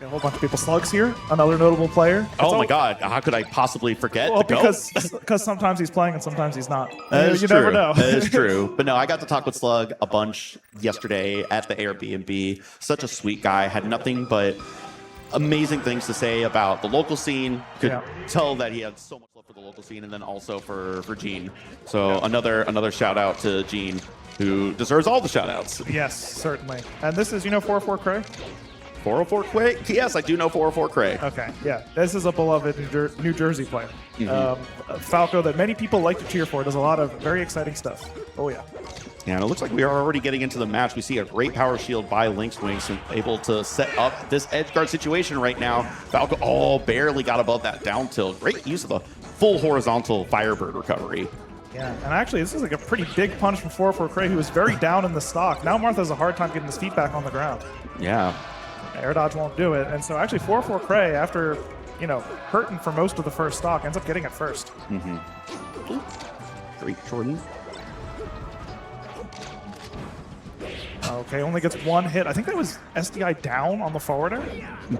A whole bunch of people. Slugs here, another notable player. Oh my God! How could I possibly forget? Well, the GOAT? because sometimes he's playing and sometimes he's not. You never know. That is true. But no, I got to talk with Slug a bunch yesterday at the Airbnb. Such a sweet guy. Had nothing but amazing things to say about the local scene. Could tell that he had so much love for the local scene, and then also for Gene. So another shout out to Gene, who deserves all the shout outs. Yes, certainly. And this is 404 Cray. 404 Cray? Yes, I do know 404 Cray. Okay, yeah. This is a beloved New Jersey player. Falco that many people like to cheer for. Does a lot of very exciting stuff. Oh, yeah. Yeah, and it looks like we are already getting into the match. We see a great power shield by lynxwynx, and able to set up this edge guard situation right now. Falco, barely got above that down tilt. Great use of the full horizontal Firebird recovery. Yeah, and actually, this is like a pretty big punch from 404 Cray, who was very down in the stock. Now Marth has a hard time getting his feet back on the ground. Yeah. Air dodge won't do it. And so actually 404 Cray, after, hurting for most of the first stock, ends up getting it first. Great Jordan. Okay, only gets one hit. I think that was SDI down on the forwarder.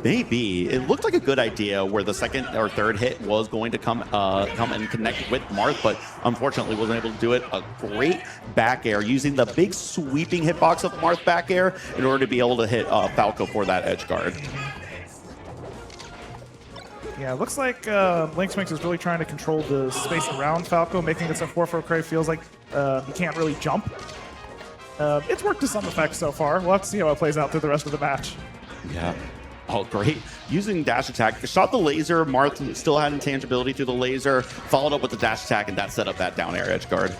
Maybe. It looked like a good idea where the second or third hit was going to come and connect with Marth, but unfortunately wasn't able to do it. A great back air using the big sweeping hitbox of Marth back air in order to be able to hit Falco for that edge guard. Yeah, it looks like lynxwynx is really trying to control the space around Falco, making it so 404 Cray feels like he can't really jump. It's worked to some effect so far. We'll have to see how it plays out through the rest of the match. Yeah. Oh, great. Using dash attack. Shot the laser. Marth still had intangibility through the laser. Followed up with the dash attack, and that set up that down air edge guard.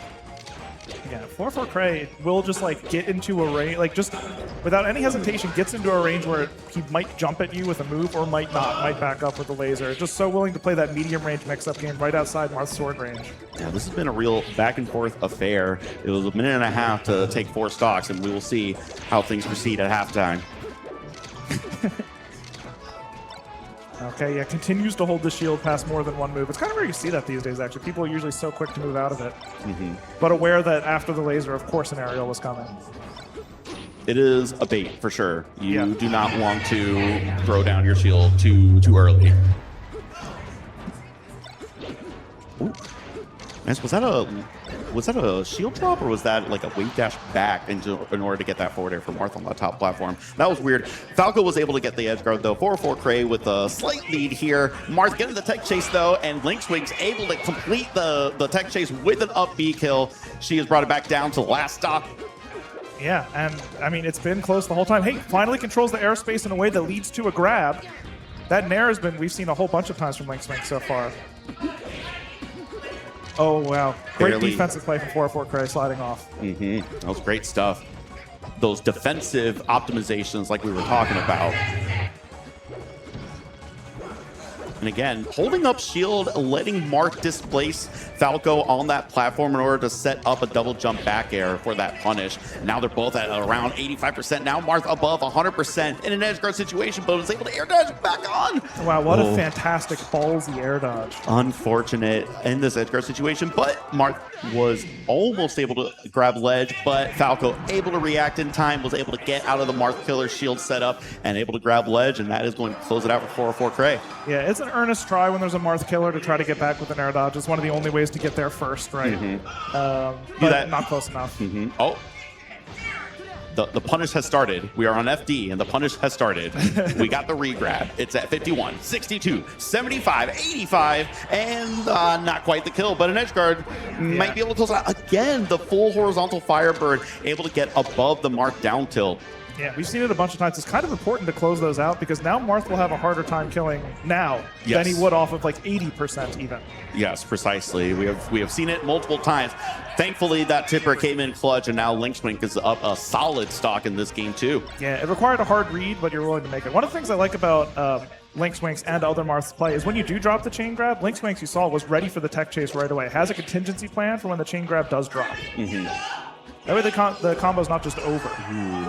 Yeah, 404 Cray will just get into a range, just without any hesitation, gets into a range where he might jump at you with a move or might not, might back up with the laser. Just so willing to play that medium range mix-up game right outside Marth's sword range. Yeah, this has been a real back and forth affair. It was a minute and a half to take 4 stocks, and we will see how things proceed at halftime. Okay, yeah, continues to hold the shield past more than one move. It's kind of rare you see that these days, actually. People are usually so quick to move out of it. But aware that after the laser, of course, an aerial was coming. It is a bait, for sure. You do not want to throw down your shield too early. Ooh. Nice. Was that a shield drop, or was that like a wave dash back in order to get that forward air from Marth on the top platform? That was weird. Falco was able to get the edge guard though. 404 Cray with a slight lead here. Marth getting the tech chase though, and lynxwynx able to complete the tech chase with an up B kill. She has brought it back down to last stock. Yeah, and I mean, it's been close the whole time. Hey, finally controls the airspace in a way that leads to a grab. That nair has been, we've seen a whole bunch of times from lynxwynx so far. Oh, wow. Great defensive play from 404 Cray sliding off. That was great stuff. Those defensive optimizations like we were talking about. And again, holding up shield, letting Marth displace Falco on that platform in order to set up a double jump back air for that punish. Now they're both at around 85%. Now Marth above 100% in an edge guard situation, but was able to air dodge back on. Wow, what a fantastic ballsy air dodge. Unfortunate in this edge guard situation, but Marth was almost able to grab ledge, but Falco able to react in time, was able to get out of the Marth killer shield setup and able to grab ledge, and that is going to close it out for 404 Cray. Yeah, it's an earnest try when there's a Marth killer to try to get back with an air dodge. It's one of the only ways to get there first, right? But not close enough. Oh. The punish has started. We are on FD, and the punish has started. We got the regrab. It's at 51, 62, 75, 85, and not quite the kill, but an edge guard might be able to close out. Again, the full horizontal Firebird able to get above the Marth down tilt. Yeah, we've seen it a bunch of times. It's kind of important to close those out because now Marth will have a harder time killing now than he would off of 80% even. Yes, precisely. We have seen it multiple times. Thankfully, that tipper came in clutch, and now lynxwynx is up a solid stock in this game too. Yeah, it required a hard read, but you're willing to make it. One of the things I like about lynxwynx and other Marth's play is when you do drop the chain grab, lynxwynx, you saw, was ready for the tech chase right away. It has a contingency plan for when the chain grab does drop. That way the combo's not just over.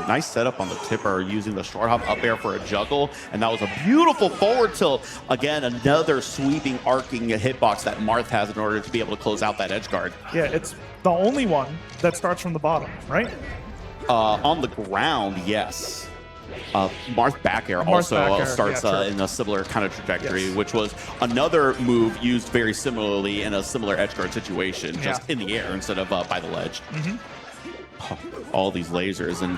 Nice setup on the tipper using the short hop up air for a juggle, and that was a beautiful forward tilt. Again, another sweeping, arcing hitbox that Marth has in order to be able to close out that edge guard. Yeah, it's the only one that starts from the bottom, right? On the ground, yes. Marth back air Marth also back air, starts yeah, true. in a similar kind of trajectory, Yes. which was another move used very similarly in a similar edge guard situation, just in the air instead of by the ledge. Oh, all these lasers, and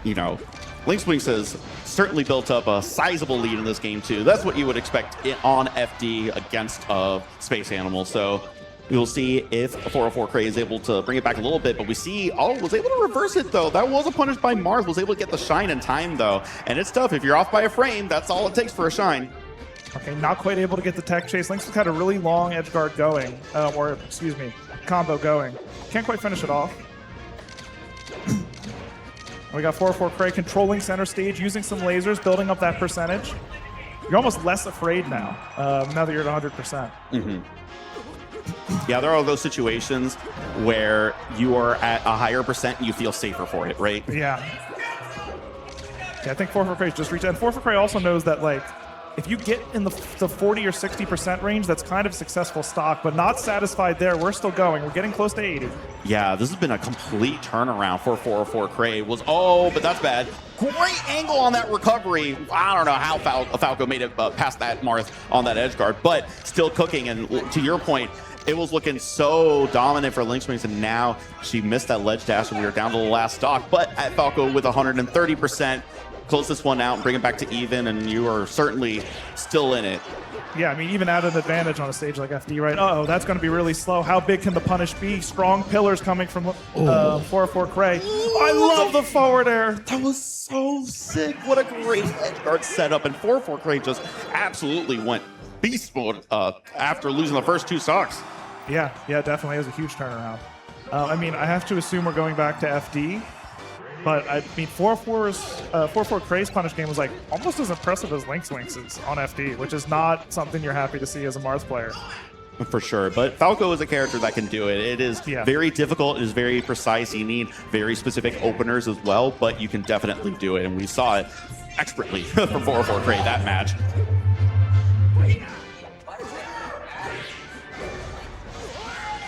you know, lynxwynx has certainly built up a sizable lead in this game too. That's what you would expect on FD against Space Animal. So we'll see if 404 Cray is able to bring it back a little bit, but we see, was able to reverse it though. That was a punish by Marth, was able to get the shine in time though. And it's tough, if you're off by a frame, that's all it takes for a shine. Okay, not quite able to get the tech chase. Lynx has had a really long edge guard going, or excuse me, combo going. Can't quite finish it off. We got 404 Cray controlling center stage, using some lasers, building up that percentage. You're almost less afraid now, now that you're at 100%. Yeah, there are those situations where you are at a higher percent and you feel safer for it, right? Yeah, I think 404 Cray just reached, and 404 Cray also knows that, like, if you get in the 40 or 60% range, that's kind of successful stock, but not satisfied there. We're still going. We're getting close to 80. Yeah, this has been a complete turnaround for 404 Cray. But that's bad. Great angle on that recovery. I don't know how Falco made it past that Marth on that edge guard, but still cooking. And to your point, it was looking so dominant for lynxwynx, and now she missed that ledge dash, and we were down to the last stock. But at Falco with 130%, close this one out and bring it back to even, and you are certainly still in it. Yeah, I mean, even at an advantage on a stage like FD, right? Uh-oh, that's going to be really slow. How big can the punish be? Strong pillars coming from 404 Cray. I love the forward air. That was so sick. What a great edge guard setup, and 404 Cray just absolutely went beast mode after losing the first two stocks. Yeah, definitely. It was a huge turnaround. I mean, I have to assume we're going back to FD. But I mean, 404 Cray's punish game was like almost as impressive as lynxwynx's on FD, which is not something you're happy to see as a Marth player. For sure, but Falco is a character that can do it. It is very difficult, it is very precise. You need very specific openers as well, but you can definitely do it, and we saw it expertly from 404 Cray that match.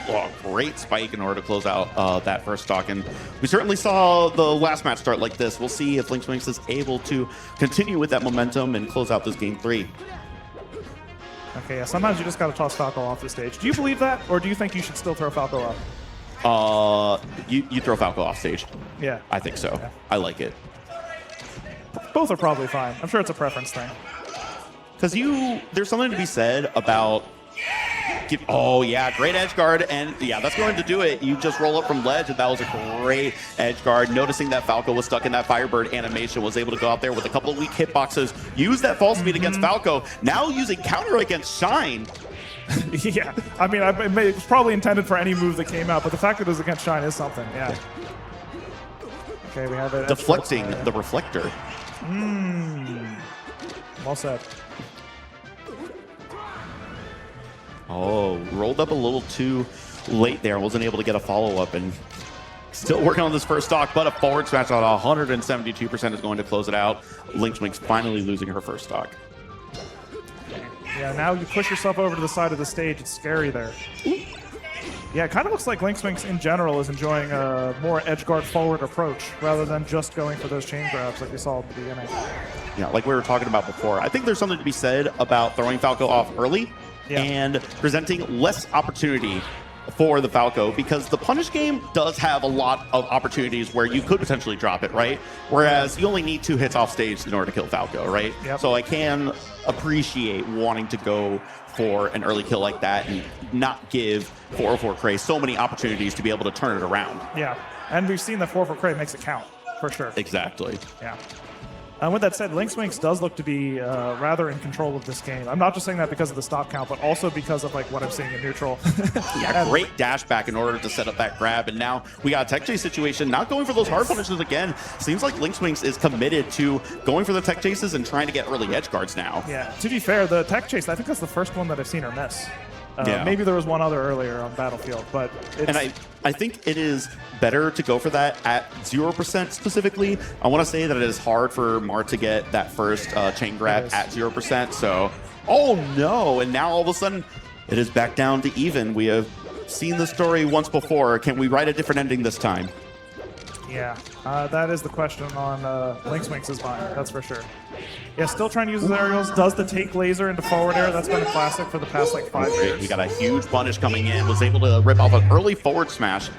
Oh, great spike in order to close out that first stock, and we certainly saw the last match start like this. We'll see if lynxwynx is able to continue with that momentum and close out this game 3. Okay, yeah, sometimes you just got to toss Falco off the stage. Do you believe that, or do you think you should still throw Falco up? You throw Falco off stage. Yeah. I think so. Yeah. I like it. Both are probably fine. I'm sure it's a preference thing. Because there's something to be said about great edge guard, and yeah, that's going to do it. You just roll up from ledge, and that was a great edge guard. Noticing that Falco was stuck in that Firebird animation, was able to go out there with a couple of weak hitboxes, use that fall speed against Falco, now using counter against Shine. Yeah, I mean, it was probably intended for any move that came out, but the fact that it was against Shine is something, yeah. Okay, we have it. Deflecting the reflector. Well said. Oh, rolled up a little too late there. Wasn't able to get a follow-up, and still working on this first stock, but a forward smash on 172% is going to close it out. lynxwynx finally losing her first stock. Yeah, now you push yourself over to the side of the stage. It's scary there. Yeah, it kind of looks like lynxwynx in general is enjoying a more edge guard forward approach rather than just going for those chain grabs like we saw at the beginning. Yeah, like we were talking about before. I think there's something to be said about throwing Falco off early and presenting less opportunity for the Falco, because the punish game does have a lot of opportunities where you could potentially drop it, right? Whereas you only need 2 hits off stage in order to kill Falco, right? Yep. So I can appreciate wanting to go for an early kill like that and not give 404 Cray so many opportunities to be able to turn it around. Yeah, and we've seen that 404 Cray makes it count, for sure. Exactly. Yeah. And with that said, lynxwynx does look to be rather in control of this game. I'm not just saying that because of the stop count, but also because of like what I'm seeing in neutral. Yeah, great dash back in order to set up that grab, and now we got a tech chase situation. Not going for those hard punishes again. Seems like lynxwynx is committed to going for the tech chases and trying to get early edge guards now. Yeah, to be fair, the tech chase, I think that's the first one that I've seen her miss. Maybe there was one other earlier on Battlefield, but it's... And I think it is better to go for that at 0% specifically. I want to say that it is hard for Marth to get that first chain grab at 0%. So, oh no! And now all of a sudden, it is back down to even. We have seen the story once before. Can we write a different ending this time? Yeah, that is the question on lynxwynx's mind, that's for sure. Yeah, still trying to use his aerials. Does the take laser into forward air? That's been a classic for the past like 5 years. He got a huge punish coming in, was able to rip off an early forward smash.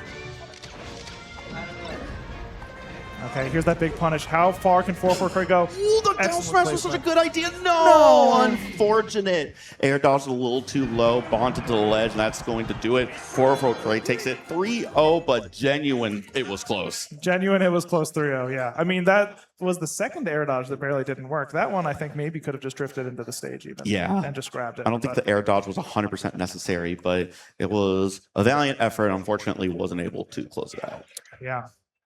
Okay, here's that big punish. How far can 4-4 Curry go? Ooh, the down Excellent smash was such a placement. good idea. No, unfortunate. Air dodge a little too low, bonded to the ledge, and that's going to do it. 4-4 Curry takes it 3-0, but genuine, it was close. Genuine, it was close 3-0, yeah. I mean, that was the second air dodge that barely didn't work. That one, I think, maybe could have just drifted into the stage even. Yeah. And just grabbed it. I don't think the air dodge was 100% necessary, but it was a valiant effort. Unfortunately, wasn't able to close it out. Yeah.